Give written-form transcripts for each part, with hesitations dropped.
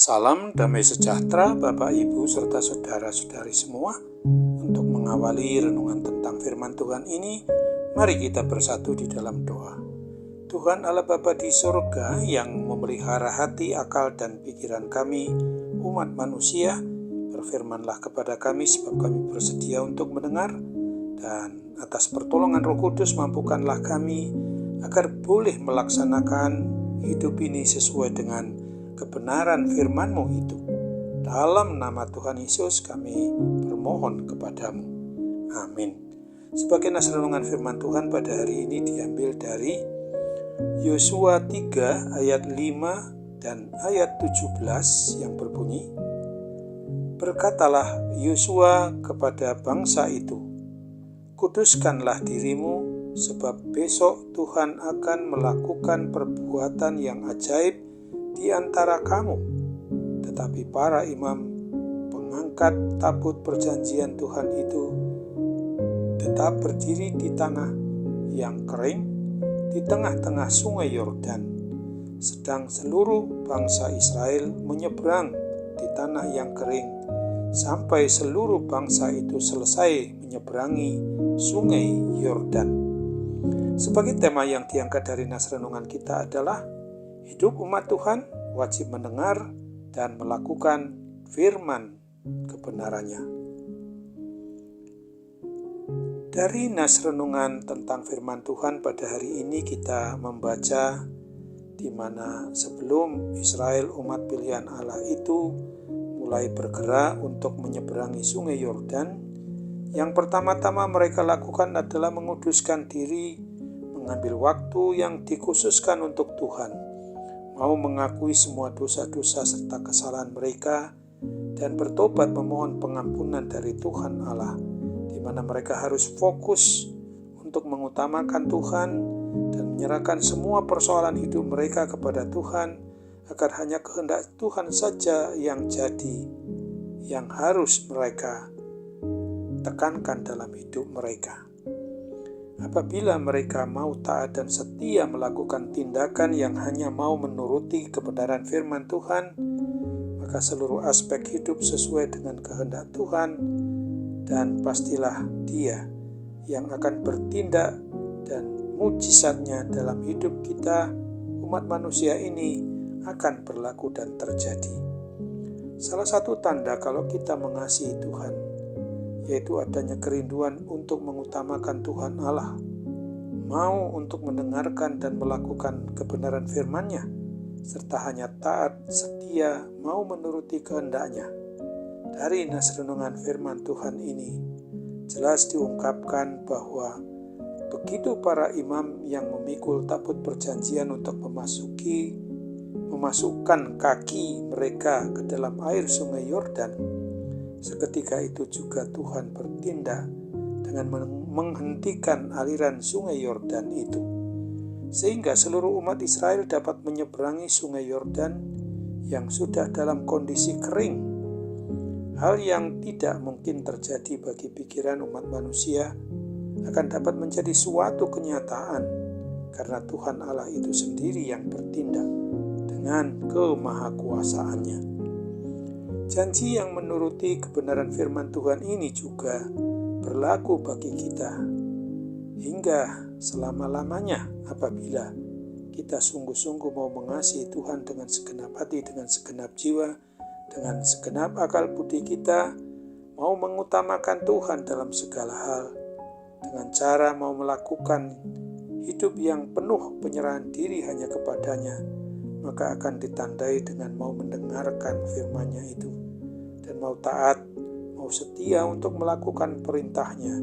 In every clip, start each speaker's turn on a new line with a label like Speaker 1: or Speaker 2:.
Speaker 1: Salam damai sejahtera Bapak Ibu serta saudara-saudari semua. Untuk mengawali renungan tentang firman Tuhan ini, mari kita bersatu di dalam doa. Tuhan Allah Bapa di surga yang memelihara hati, akal, dan pikiran kami, umat manusia, berfirmanlah kepada kami sebab kami bersedia untuk mendengar, dan atas pertolongan Roh Kudus mampukanlah kami agar boleh melaksanakan hidup ini sesuai dengan kebenaran firman-Mu itu. Dalam nama Tuhan Yesus kami bermohon kepadamu. Amin. Sebagai nas renungan firman Tuhan pada hari ini diambil dari Yosua 3 ayat 5 dan ayat 17 yang berbunyi, "Berkatalah Yosua kepada bangsa itu, kuduskanlah dirimu, sebab besok Tuhan akan melakukan perbuatan yang ajaib di antara kamu." Tetapi para imam pengangkat tabut perjanjian Tuhan itu tetap berdiri di tanah yang kering di tengah-tengah sungai Yordan, sedang seluruh bangsa Israel menyeberang di tanah yang kering sampai seluruh bangsa itu selesai menyeberangi sungai Yordan. Sebagai tema yang diangkat dari nas renungan kita adalah hidup umat Tuhan wajib mendengar dan melakukan firman kebenarannya. Dari nas renungan tentang firman Tuhan pada hari ini kita membaca di mana sebelum Israel umat pilihan Allah itu mulai bergerak untuk menyeberangi sungai Yordan, yang pertama-tama mereka lakukan adalah menguduskan diri, mengambil waktu yang dikhususkan untuk Tuhan, mau mengakui semua dosa-dosa serta kesalahan mereka, dan bertobat memohon pengampunan dari Tuhan Allah, di mana mereka harus fokus untuk mengutamakan Tuhan dan menyerahkan semua persoalan hidup mereka kepada Tuhan, agar hanya kehendak Tuhan saja yang jadi, yang harus mereka tekankan dalam hidup mereka. Apabila mereka mau taat dan setia melakukan tindakan yang hanya mau menuruti kebenaran firman Tuhan, maka seluruh aspek hidup sesuai dengan kehendak Tuhan, dan pastilah Dia yang akan bertindak dan mujizatnya dalam hidup kita, umat manusia ini, akan berlaku dan terjadi. Salah satu tanda kalau kita mengasihi Tuhan, yaitu adanya kerinduan untuk mengutamakan Tuhan Allah, mau untuk mendengarkan dan melakukan kebenaran firman-Nya, serta hanya taat, setia, mau menuruti kehendak-Nya. Dari nas renungan firman Tuhan ini jelas diungkapkan bahwa begitu para imam yang memikul tabut perjanjian untuk memasukkan kaki mereka ke dalam air sungai Yordan, seketika itu juga Tuhan bertindak dengan menghentikan aliran sungai Yordan itu, sehingga seluruh umat Israel dapat menyeberangi sungai Yordan yang sudah dalam kondisi kering. Hal yang tidak mungkin terjadi bagi pikiran umat manusia akan dapat menjadi suatu kenyataan, karena Tuhan Allah itu sendiri yang bertindak dengan kemahakuasaannya. Janji yang menuruti kebenaran firman Tuhan ini juga berlaku bagi kita hingga selama-lamanya apabila kita sungguh-sungguh mau mengasihi Tuhan dengan segenap hati, dengan segenap jiwa, dengan segenap akal budi kita, mau mengutamakan Tuhan dalam segala hal, dengan cara mau melakukan hidup yang penuh penyerahan diri hanya kepadanya, maka akan ditandai dengan mau mendengarkan firman-Nya itu, dan mau taat, mau setia untuk melakukan perintah-Nya,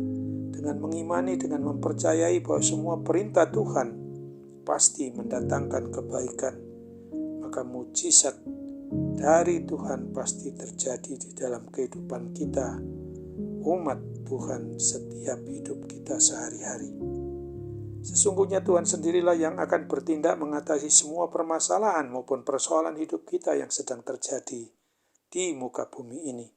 Speaker 1: dengan mengimani, dengan mempercayai bahwa semua perintah Tuhan pasti mendatangkan kebaikan, maka mujizat dari Tuhan pasti terjadi di dalam kehidupan kita, umat Tuhan, setiap hidup kita sehari-hari. Sesungguhnya Tuhan sendirilah yang akan bertindak mengatasi semua permasalahan maupun persoalan hidup kita yang sedang terjadi di muka bumi ini.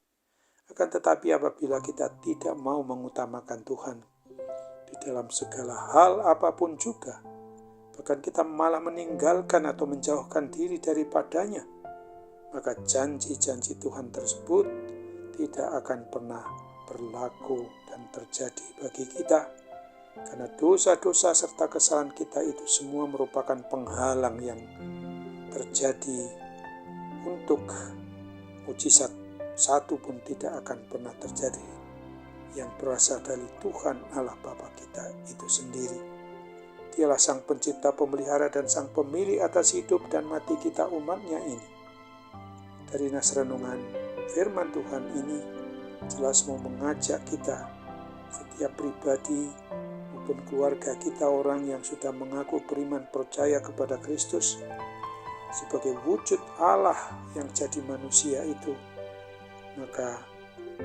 Speaker 1: Akan tetapi apabila kita tidak mau mengutamakan Tuhan di dalam segala hal apapun juga, bahkan kita malah meninggalkan atau menjauhkan diri daripadanya, maka janji-janji Tuhan tersebut tidak akan pernah berlaku dan terjadi bagi kita. Karena dosa-dosa serta kesalahan kita itu semua merupakan penghalang yang terjadi untuk mujizat satu pun tidak akan pernah terjadi yang berasal dari Tuhan Allah Bapa kita itu sendiri. Dialah Sang Pencipta, Pemelihara, dan Sang Pemilik atas hidup dan mati kita umatnya ini. Dari nas renungan firman Tuhan ini jelas mau mengajak kita, setiap pribadi maupun keluarga kita, orang yang sudah mengaku beriman percaya kepada Kristus sebagai wujud Allah yang jadi manusia itu, maka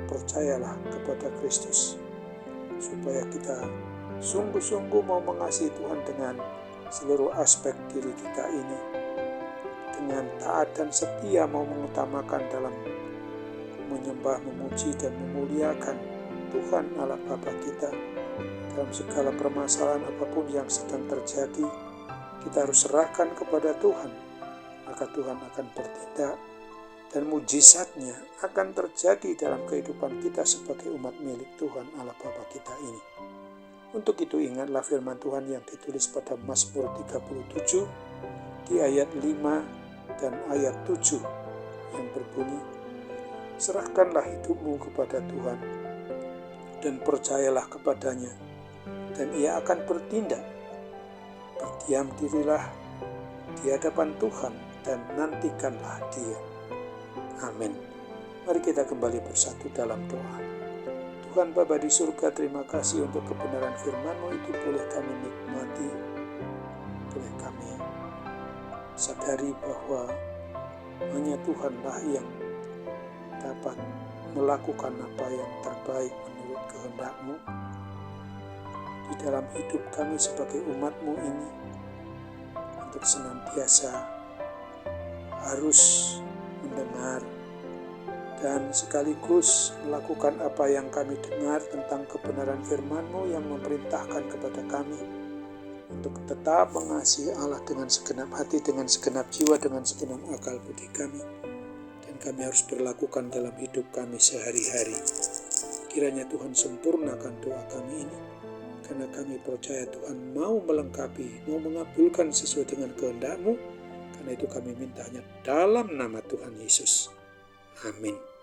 Speaker 1: percayalah kepada Kristus supaya kita sungguh-sungguh mau mengasihi Tuhan dengan seluruh aspek diri kita ini, dengan taat dan setia mau mengutamakan dalam menyembah, memuji, dan memuliakan Tuhan Allah Bapa kita. Dalam segala permasalahan apapun yang sedang terjadi, kita harus serahkan kepada Tuhan, maka Tuhan akan bertindak dan mujizatnya akan terjadi dalam kehidupan kita sebagai umat milik Tuhan Allah Bapa kita ini. Untuk itu ingatlah firman Tuhan yang ditulis pada Mazmur 37 di ayat 5 dan ayat 7 yang berbunyi, serahkanlah hidupmu kepada Tuhan dan percayalah kepadanya, dan Ia akan bertindak. Berdiam dirilah di hadapan Tuhan dan nantikanlah Dia. Amin. Mari kita kembali bersatu dalam doa. Tuhan Bapa di surga, terima kasih untuk kebenaran firman-Mu itu boleh kami nikmati, boleh kami sadari bahwa hanya Tuhanlah yang dapat melakukan apa yang terbaik menurut kehendak-Mu di dalam hidup kami sebagai umat-Mu ini, untuk senantiasa harus mendengar dan sekaligus melakukan apa yang kami dengar tentang kebenaran firman-Mu yang memerintahkan kepada kami untuk tetap mengasihi Allah dengan segenap hati, dengan segenap jiwa, dengan segenap akal budi kami, dan kami harus berlakukan dalam hidup kami sehari-hari. Kiranya Tuhan sempurnakan doa kami ini, karena kami percaya Tuhan mau melengkapi, mau mengabulkan sesuai dengan kehendak-Mu. Karena itu kami mintanya dalam nama Tuhan Yesus. Amin.